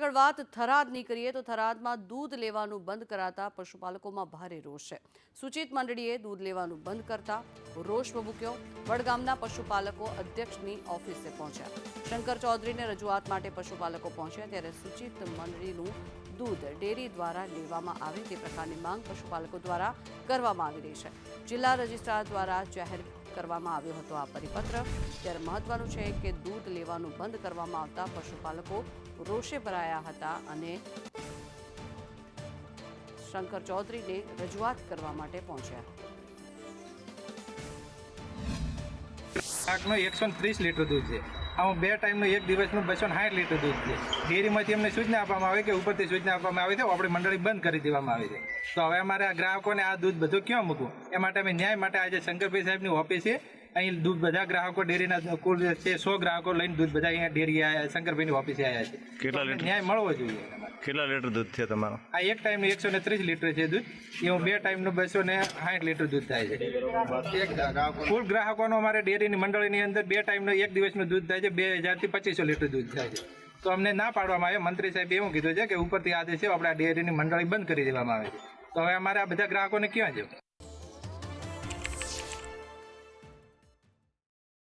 આગળ વાત થરાદની કરીએ તો થરાદમાં દૂધ લેવાનું બંધ કરાતા પશુપાલકોમાં ભારે રોષ છે। સૂચિત મંડળીએ દૂધ લેવાનું બંધ કરતા રોષ ભભૂક્યો। વડગામના પશુપાલકો અધ્યક્ષની ઓફિસે પહોંચ્યા। શંકર ચૌધરીને રજૂઆત માટે પશુપાલકો પહોંચ્યા ત્યારે સૂચિત મંડળીનું દૂધ ડેરી દ્વારા લેવામાં આવે તે પ્રકારની માંગ પશુપાલકો દ્વારા કરવામાં આવી રહી છે। જિલ્લા રજિસ્ટ્રાર દ્વારા જાહેર કરવામાં આવ્યો હતો આ પરિપત્ર। ત્યારે મહત્વનું છે કે દૂધ લેવાનું બંધ કરવામાં આવતા પશુપાલકો રોષે ભરાયા હતા અને શંકર ચૌધરીને રજૂઆત કરવા માટે પહોંચ્યા। 130 લીટર દૂધ છે। આમાં 2 ટાઈમનું એક દિવસનું 260 લીટર દૂધ છે। ડેરીમાંથી અમને સૂચના આપવામાં આવે કે ઉપરથી સૂચના આપવામાં આવે છે આપણે મંડળી બંધ કરી દેવામાં આવે છે। તો હવે અમારે આ ગ્રાહકોને આ દૂધ બધું ક્યાં મૂકવું એ માટે અમે ન્યાય માટે આજે શંકરભાઈ સાહેબની ઓફિસે અહીં દૂધ બધા ગ્રાહકો ડેરીના કુલ છે 100 ગ્રાહકો લઈને દૂધ બધા અહીંયા ડેરી આવ્યા શંકરભાઈની ઓફિસે આવ્યા છે। કેટલા લીટર ન્યાય મળવો જોઈએ। કેટલા લીટર દૂધ છે તમારું? આ એક ટાઈમનું 130 લીટર છે દૂધ, એવું 2 ટાઈમનું 260 લીટર દૂધ થાય છે। કુલ ગ્રાહકોનો અમારે ડેરીની મંડળીની અંદર 2 ટાઈમનું એક દિવસનું દૂધ થાય છે, 2000 થી 2500 લીટર દૂધ થાય છે। તો અમને ના પાડવામાં આવે। મંત્રી સાહેબ એવું કીધું છે કે ઉપરથી આદેશ છે આપણે આ ડેરીની મંડળી બંધ કરી દેવામાં આવે છે। તો હવે અમારે આ બધા ગ્રાહકોને ક્યાં જવું?